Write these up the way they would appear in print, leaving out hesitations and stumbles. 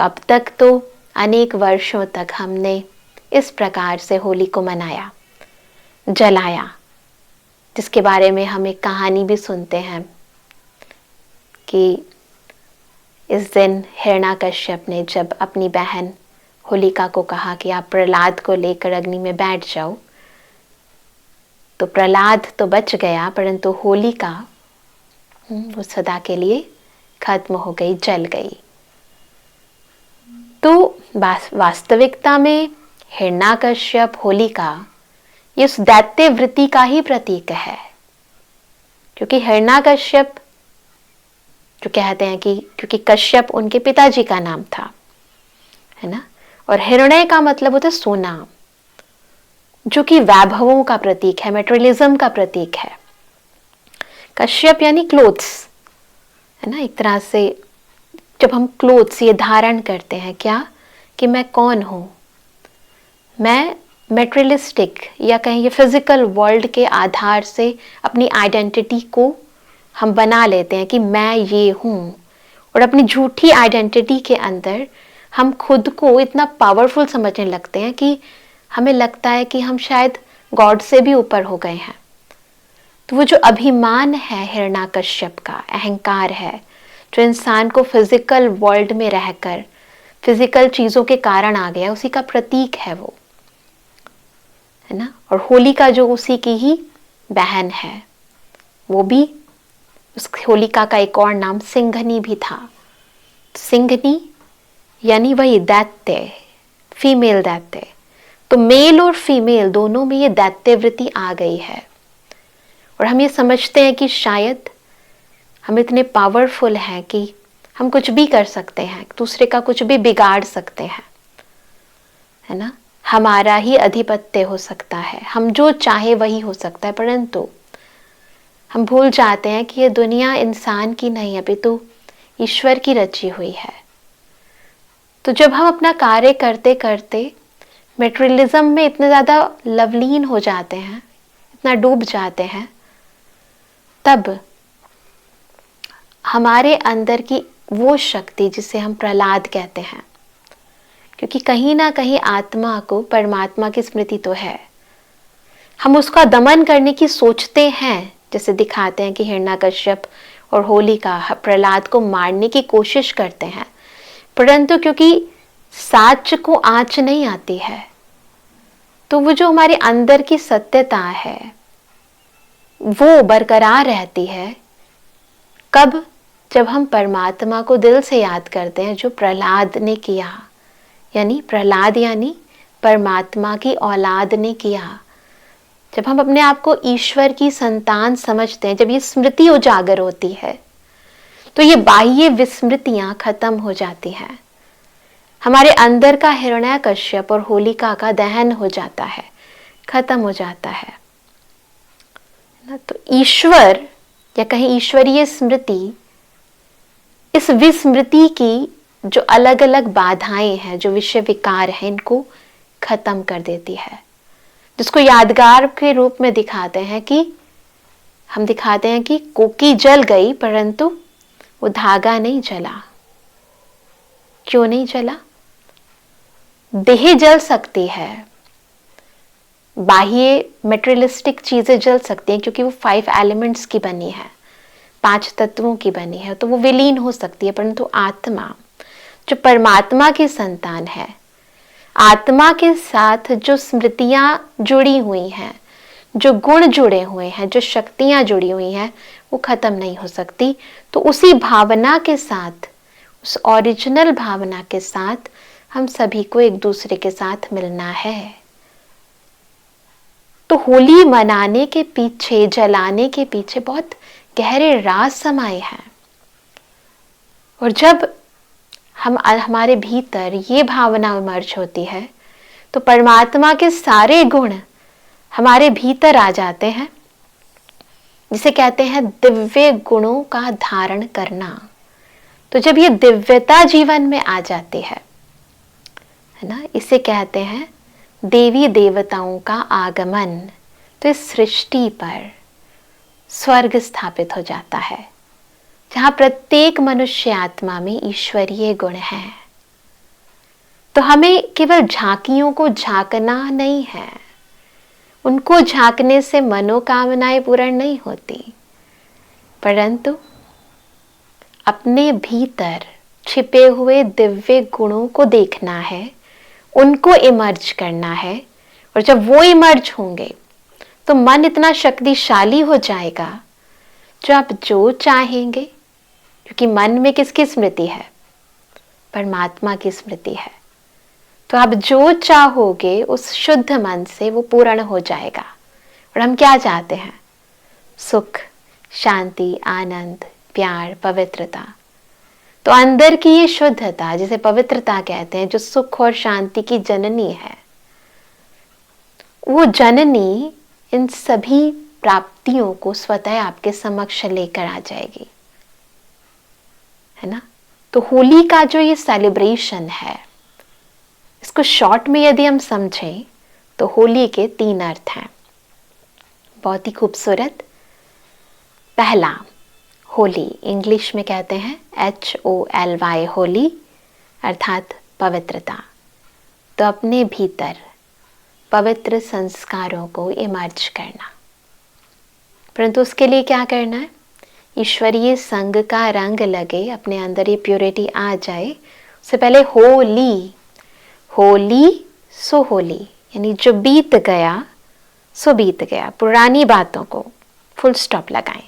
तो अब तक तो अनेक वर्षों तक हमने इस प्रकार से होली को मनाया, जलाया, जिसके बारे में हम एक कहानी भी सुनते हैं कि इस दिन हिरण्याकश्यप ने जब अपनी बहन होलिका को कहा कि आप प्रहलाद को लेकर अग्नि में बैठ जाओ, तो प्रहलाद तो बच गया, परंतु होलिका वो सदा के लिए खत्म हो गई, जल गई। तो वास्तविकता में हिरण्याकश्यप, होलिका ये उस दैत्य वृत्ति का ही प्रतीक है, क्योंकि हिरण्याकश्यप जो कहते हैं कि क्योंकि कश्यप उनके पिताजी का नाम था, है ना, और हिरण्य का मतलब होता है सोना, जो कि वैभवों का प्रतीक है, मेटेरियलिज्म का प्रतीक है। कश्यप यानी क्लोथ्स, है ना, एक तरह से जब हम क्लोथ्स ये धारण करते हैं, क्या कि मैं कौन हूं, मैं मेटेरियलिस्टिक या कहें ये फिजिकल वर्ल्ड के आधार से अपनी आइडेंटिटी को हम बना लेते हैं कि मैं ये हूं, और अपनी झूठी आइडेंटिटी के अंदर हम खुद को इतना पावरफुल समझने लगते हैं कि हमें लगता है कि हम शायद गॉड से भी ऊपर हो गए हैं। तो वो जो अभिमान है हिरण्याकश्यप का, अहंकार है, जो इंसान को फिजिकल वर्ल्ड में रहकर फिजिकल चीजों के कारण आ गया, उसी का प्रतीक है वो, है ना। और होलिका जो उसी की ही बहन है, वो भी, उस होलिका का एक और नाम सिंघनी भी था। सिंघनी यानी वही दैत्य, फीमेल दैत्य। तो मेल और फीमेल दोनों में ये दैत्य वृत्ति आ गई है, और हम ये समझते हैं कि शायद हम इतने पावरफुल हैं कि हम कुछ भी कर सकते हैं, दूसरे का कुछ भी बिगाड़ सकते हैं, है ना, हमारा ही अधिपत्य हो सकता है, हम जो चाहे वही हो सकता है। परंतु हम भूल जाते हैं कि ये दुनिया इंसान की नहीं, अभी तो ईश्वर की रची हुई है। तो जब हम अपना कार्य करते करते मेटेरियलिज्म में इतने ज्यादा लवलीन हो जाते हैं, इतना डूब जाते हैं, तब हमारे अंदर की वो शक्ति जिसे हम प्रहलाद कहते हैं, क्योंकि कहीं ना कहीं आत्मा को परमात्मा की स्मृति तो है, हम उसका दमन करने की सोचते हैं, जैसे दिखाते हैं कि हिरण्याकश्यप और होलिका प्रहलाद को मारने की कोशिश करते हैं, परंतु क्योंकि साच को आंच नहीं आती है, तो वो जो हमारे अंदर की सत्यता है वो बरकरार रहती है। कब? जब हम परमात्मा को दिल से याद करते हैं, जो प्रहलाद ने किया, यानी प्रहलाद यानी परमात्मा की औलाद ने किया। जब हम अपने आप को ईश्वर की संतान समझते हैं, जब ये स्मृति उजागर होती है, तो ये बाह्य विस्मृतियां खत्म हो जाती हैं, हमारे अंदर का हिरण्याकश्यप और होलिका का दहन हो जाता है, खत्म हो जाता है ना। तो ईश्वर या कहीं ईश्वरीय स्मृति इस विस्मृति की जो अलग अलग बाधाएं हैं, जो विषय विकार हैं, इनको खत्म कर देती है, जिसको यादगार के रूप में दिखाते हैं कि हम दिखाते हैं कि कोकी जल गई, परंतु वो धागा नहीं जला। क्यों नहीं जला? देह जल सकती है, बाह्य मेटेरियलिस्टिक चीजें जल सकती हैं, क्योंकि वो 5 एलिमेंट्स की बनी है, 5 तत्वों की बनी है, तो वो विलीन हो सकती है, परंतु आत्मा जो परमात्मा की संतान है, आत्मा के साथ जो स्मृतियां जुड़ी हुई हैं, जो गुण जुड़े हुए हैं, जो शक्तियां जुड़ी हुई हैं, वो खत्म नहीं हो सकती। तो उसी भावना के साथ, उस ओरिजिनल भावना के साथ हम सभी को एक दूसरे के साथ मिलना है। तो होली मनाने के पीछे, जलाने के पीछे बहुत गहरे राज समाये हैं, और जब हमारे भीतर ये भावना इमर्ज होती है, तो परमात्मा के सारे गुण हमारे भीतर आ जाते हैं, जिसे कहते हैं दिव्य गुणों का धारण करना। तो जब ये दिव्यता जीवन में आ जाती है ना, इसे कहते हैं देवी देवताओं का आगमन। तो इस सृष्टि पर स्वर्ग स्थापित हो जाता है, जहां प्रत्येक मनुष्य आत्मा में ईश्वरीय गुण हैं। तो हमें केवल झांकियों को झांकना नहीं है, उनको झांकने से मनोकामनाएं पूर्ण नहीं होती, परंतु अपने भीतर छिपे हुए दिव्य गुणों को देखना है, उनको इमर्ज करना है। और जब वो इमर्ज होंगे तो मन इतना शक्तिशाली हो जाएगा, जो आप जो चाहेंगे, क्योंकि मन में किसकी स्मृति है? परमात्मा की स्मृति है। तो आप जो चाहोगे उस शुद्ध मन से वो पूर्ण हो जाएगा। और हम क्या चाहते हैं? सुख, शांति, आनंद, प्यार, पवित्रता। तो अंदर की ये शुद्धता, जिसे पवित्रता कहते हैं, जो सुख और शांति की जननी है, वो जननी इन सभी प्राप्तियों को स्वतः आपके समक्ष लेकर आ जाएगी, है ना? तो होली का जो ये सेलिब्रेशन है, इसको शॉर्ट में यदि हम समझें तो होली के 3 अर्थ हैं, बहुत ही खूबसूरत। पहला, होली इंग्लिश में कहते हैं HOLY, होली अर्थात पवित्रता। तो अपने भीतर पवित्र संस्कारों को इमर्ज करना। परंतु उसके लिए क्या करना है? ईश्वरीय संग का रंग लगे, अपने अंदर ये प्योरिटी आ जाए, उससे पहले होली, होली सो होली, यानी जो बीत गया सो बीत गया, पुरानी बातों को फुल स्टॉप लगाएं।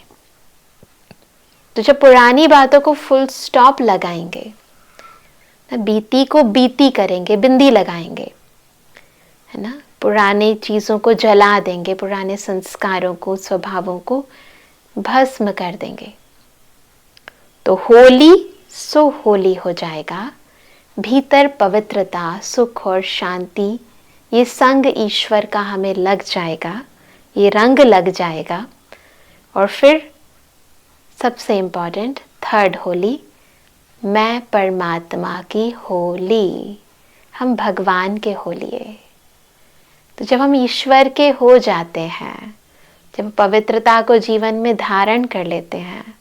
तो जब पुरानी बातों को फुल स्टॉप लगाएंगे, बीती को बीती करेंगे, बिंदी लगाएंगे, है ना? पुराने चीजों को जला देंगे, पुराने संस्कारों को, स्वभावों को भस्म कर देंगे। तो होली सो होली हो जाएगा। भीतर पवित्रता, सुख और शांति, ये संग ईश्वर का हमें लग जाएगा, ये रंग लग जाएगा। और फिर सबसे इंपॉर्टेंट थर्ड होली, मैं परमात्मा की होली, हम भगवान के होलिए। तो जब हम ईश्वर के हो जाते हैं, जब पवित्रता को जीवन में धारण कर लेते हैं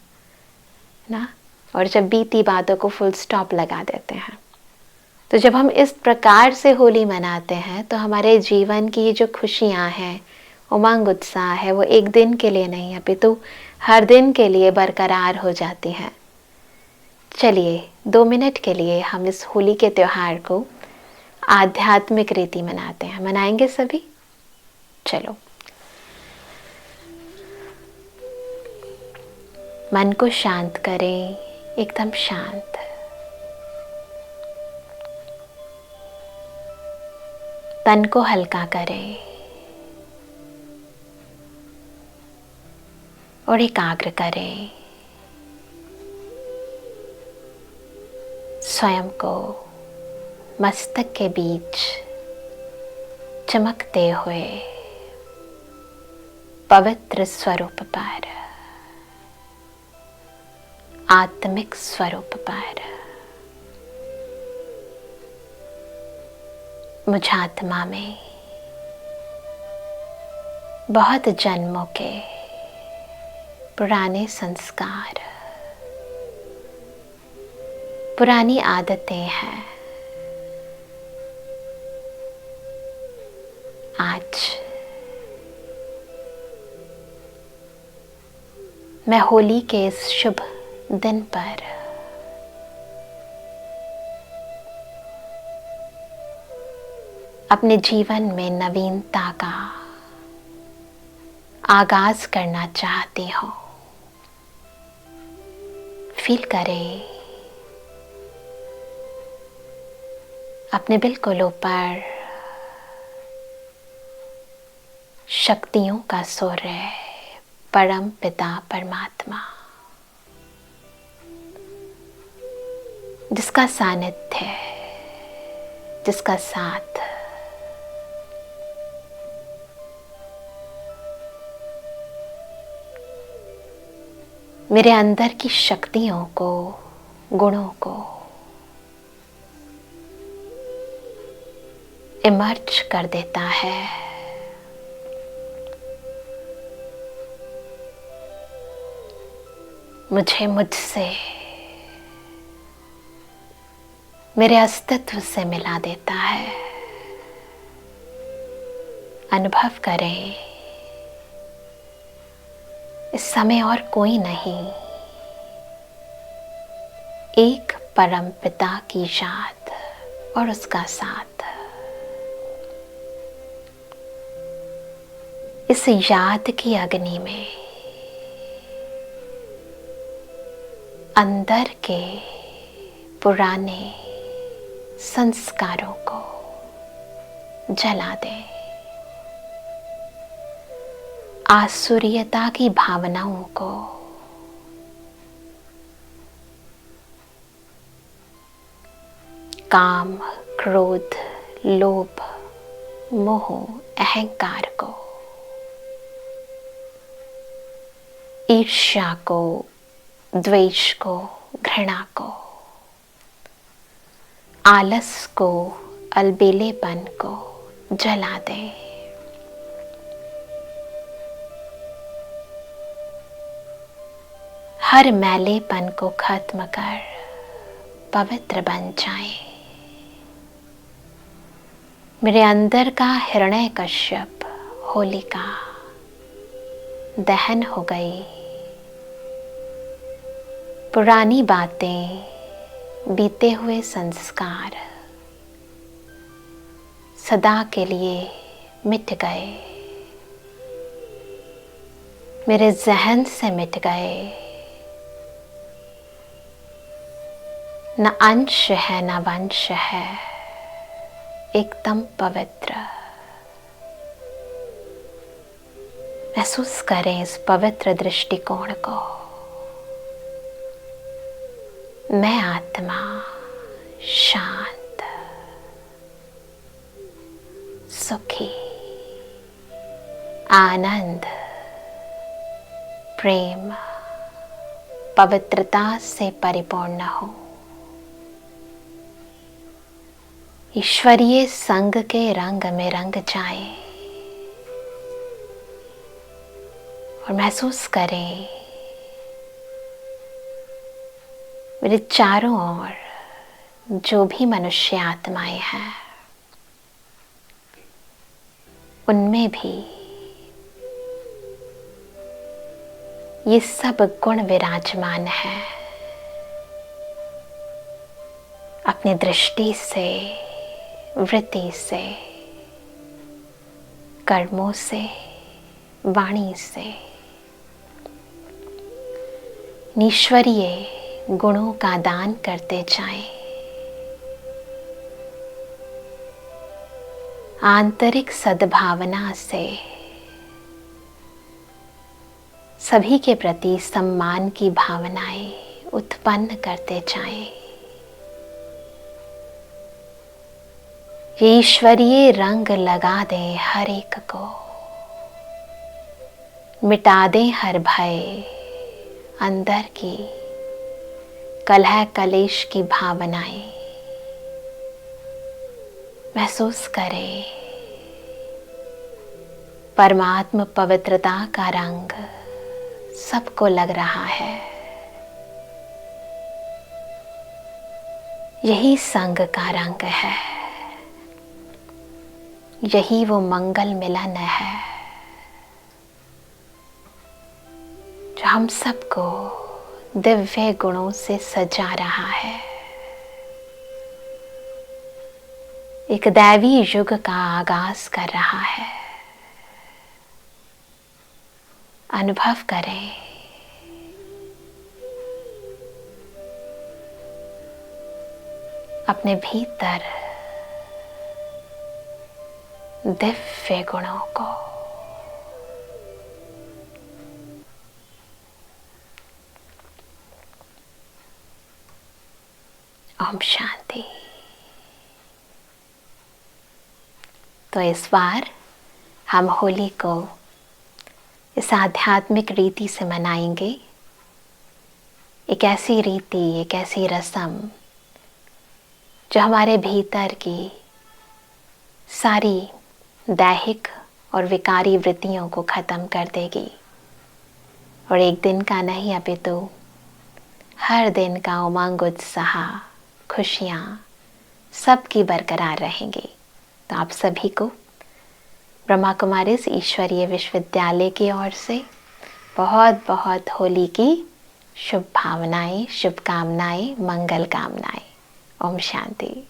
ना, और जब बीती बातों को फुल स्टॉप लगा देते हैं, तो जब हम इस प्रकार से होली मनाते हैं तो हमारे जीवन की ये जो खुशियाँ हैं, उमंग उत्साह है, वो एक दिन के लिए नहीं, अपितु हर दिन के लिए बरकरार हो जाती हैं। चलिए 2 मिनट के लिए हम इस होली के त्योहार को आध्यात्मिक रीति मनाते हैं। मनाएंगे सभी? चलो, मन को शांत करें, एकदम शांत। तन को हल्का करें और एकाग्र करें स्वयं को मस्तक के बीच चमकते हुए पवित्र स्वरूप पर, आत्मिक स्वरूप पर, मुझ आत्मा में बहुत जन्मों के पुराने संस्कार, पुरानी आदतें हैं। आज मैं होली के इस शुभ दिन पर अपने जीवन में नवीनता का आगाज करना चाहती हूँ। फील करें अपने बिल्कुल ऊपर शक्तियों का सूर्य, परम पिता परमात्मा, जिसका सानिध्य, जिसका साथ मेरे अंदर की शक्तियों को, गुणों को इमर्ज कर देता है। मुझे मुझसे मेरे अस्तित्व से मिला देता है। अनुभव करें, इस समय और कोई नहीं, एक परम पिता की याद और उसका साथ। इस याद की अग्नि में अंदर के पुराने संस्कारों को जला दें। आसुरीयता की भावनाओं को काम, क्रोध, लोभ, मोह, अहंकार को, ईर्ष्या को, द्वेष को, घृणा को, आलस को, अलबेलेपन को जला दें। हर मैलेपन को खत्म कर पवित्र बन जाएं। मेरे अंदर का हिरण्यकश्यप होलिका दहन हो गई। पुरानी बातें, बीते हुए संस्कार सदा के लिए मिट गए, मेरे जहन से मिट गए। न अंश है न वंश है, एकदम पवित्र। महसूस करें इस पवित्र दृष्टिकोण को। मैं आत्मा शांत, सुखी, आनंद, प्रेम, पवित्रता से परिपूर्ण हूँ। ईश्वरीय संग के रंग में रंग जाए और महसूस करें मेरे चारों ओर जो भी मनुष्य आत्माएं हैं, उनमें भी ये सब गुण विराजमान है। अपनी दृष्टि से, वृत्ति से, कर्मों से, वाणी से ईश्वरीय गुणों का दान करते जाएं। आंतरिक सद्भावना से सभी के प्रति सम्मान की भावनाएं उत्पन्न करते जाएं। ईश्वरीय रंग लगा दें हर एक को, मिटा दें हर भय, अंदर की कलह कलेश की भावनाएं। महसूस करें परमात्म पवित्रता का रंग सबको लग रहा है। यही संग का रंग है, यही वो मंगल मिलन है जो हम सबको दिव्य गुणों से सजा रहा है। एक दैवी युग का आगाज कर रहा है। अनुभव करें अपने भीतर दिव्य गुणों को। ओम शांति। तो इस बार हम होली को इस आध्यात्मिक रीति से मनाएंगे। एक ऐसी रीति, एक ऐसी रस्म जो हमारे भीतर की सारी दैहिक और विकारी वृत्तियों को खत्म कर देगी। और एक दिन का नहीं अपितु हर दिन का उमंग, उत्साह, खुशियाँ, सबकी बरकरार रहेंगी। तो आप सभी को ब्रह्मा कुमारीज ईश्वरीय विश्वविद्यालय की ओर से बहुत बहुत होली की शुभ भावनाएं, शुभकामनाएं, मंगल कामनाएं। ओम शांति।